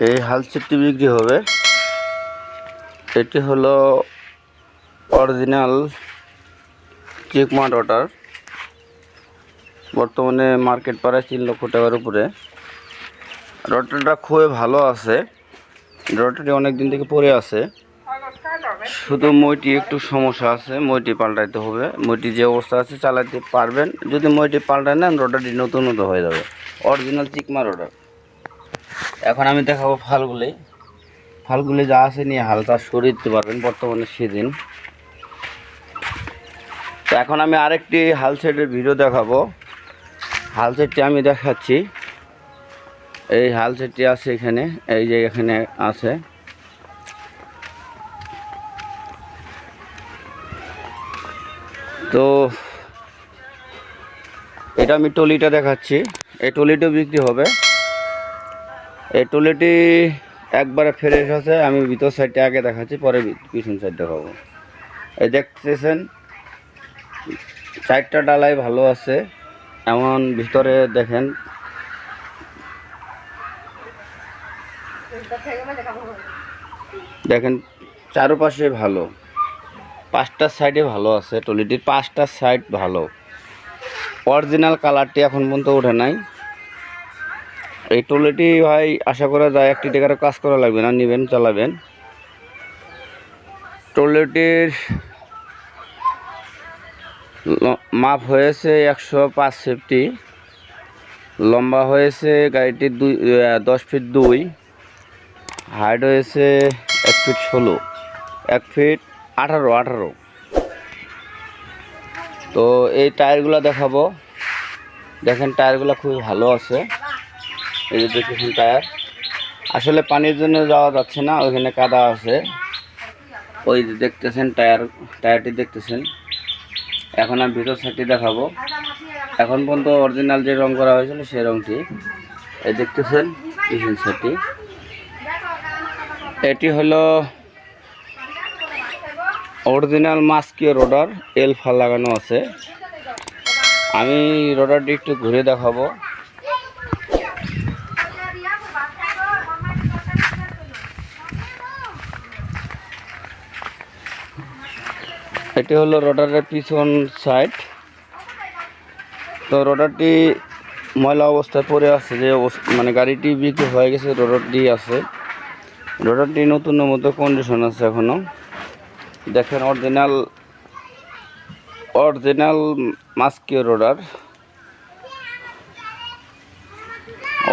এই হাল সেটটি বিক্রি হবে। এটি হলো অরিজিনাল চিকমা রটার। বর্তমানে মার্কেট প্রায় 3 লক্ষ টাকার উপরে। রটারটা খুবই ভালো আছে। রটারটি অনেক দিন থেকে পড়ে আছে, শুধু মইটি একটু সমস্যা আছে। মইটি পাল্টাইতে হবে। মইটি যে অবস্থা আছে চালাতে পারবেন, যদি মইটি পাল্টায় নেন রটারটি নতুন হয়ে যাবে। অরিজিনাল চিকমা রটার। এখন আমি দেখাবো ফালগুলি যা আছে নিয়ে হালকা সরিয়ে দিতে পারবেন, বর্তমানে সিজন। তো এখন আমি আরেকটি হাল সেটের ভিডিও দেখাবো। হাল সেটটি আমি দেখাচ্ছি। এই হাল সেটটি আছে এখানে, এই যে এখানে আছে। তো এটা আমি টলিটা দেখাচ্ছি। এই টলিটাও বিক্রি হবে। এই টলিটি একবারে ফ্রেশ আছে। আমি ভিতর সাইডটা আগে দেখাচ্ছি, পরে পিছন সাইড দেখাবো। এই দেখতেছেন 4টা ডালাই ভালো আছে। এমন ভিতরে দেখেন, চারপাশে ভালো। 5টা সাইডে ভালো আছে। টলিটির 5টা সাইড ভালো। অরিজিনাল কালারটি এখন পর্যন্ত ওঠে নাই। এই টলিটি ভাই আশা করা যায় 1 টাকার কাজ করা লাগবে না, নেবেন চালাবেন। টলিটির মাপ হয়েছে 105 সেফটি, লম্বা হয়েছে গাড়িটির 10 ফিট 2, হাইট হয়েছে 1 ফিট 16, 1 ফিট 18। তো এই টায়ারগুলো দেখাবো। দেখেন টায়ারগুলো খুবই ভালো আছে। এই যে দেখেছেন টায়ার, আসলে পানির জন্য যাওয়া যাচ্ছে না, ওইখানে কাদা আছে। ওই যে দেখতেছেন টায়ারটি দেখতেছেন। এখন আমি ভিতর সাইডটি দেখাবো। এখন পর্যন্ত অরিজিনাল যে রং করা হয়েছিল সেই রংটি এই দেখতেছেন। পিছন সাইডটি এটি হলো অরিজিনাল মাস্কিও রোডার, এলফা লাগানো আছে। আমি রোডারটি একটু ঘুরে দেখাবো। এটি হলো রোডারের পিছন সাইড। তো রোডারটি ময়লা অবস্থায় পড়ে আছে, যে মানে গাড়িটি বিক্রি হয়ে গেছে, রোডারটি আছে। রোডারটি নতুনের মতো কন্ডিশন আছে এখনো। দেখেন অরিজিনাল মাস্কিও রোডার,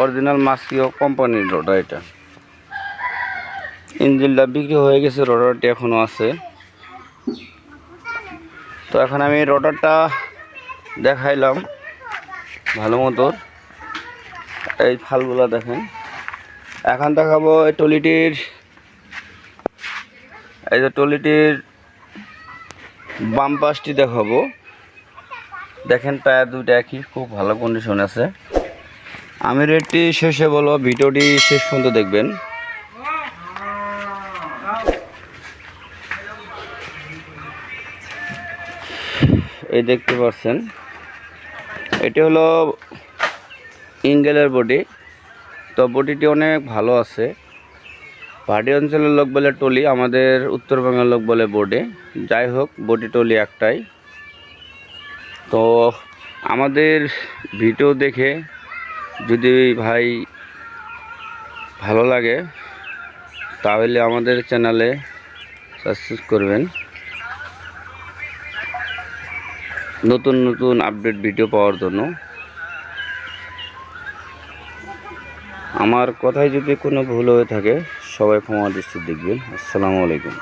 অরিজিনাল মাস্কিও কোম্পানির রোডার। এটা ইঞ্জিনটা বিক্রি হয়ে গেছে, রোডারটি এখনো আছে। তো এখন আমি রোডারটা দেখাইলাম ভালো মতো। এই ফালগুলো দেখেন। এখন দেখাবো এই টলিটির, এই যে টলিটির বাম পাশটি দেখাবো। দেখেন টায়ার দুটো একই, খুব ভালো কন্ডিশন আছে। আমি রেটটি শেষে বলবো, ভিডিওটি শেষ পর্যন্ত দেখবেন। এই দেখতে পাচ্ছেন, এটি হলো ইঙ্গেলের বডি। তো বডিটি অনেক ভালো আছে। পাহাড়ি অঞ্চলের লোক বলে টলি, আমাদের উত্তরবঙ্গের লোক বলে বডি। যাই হোক, বডি টলি একটাই। তো আমাদের ভিডিও দেখে যদি ভাই ভালো লাগে তাহলে আমাদের চ্যানেলে সাবস্ক্রাইব করবেন, নতুন নতুন আপডেট ভিডিও পাওয়ার জন্য। আমার কথায় যদি কোনো ভুল হয়ে থাকে সবাই ক্ষমা দৃষ্টি দেখবেন। আসসালামু আলাইকুম।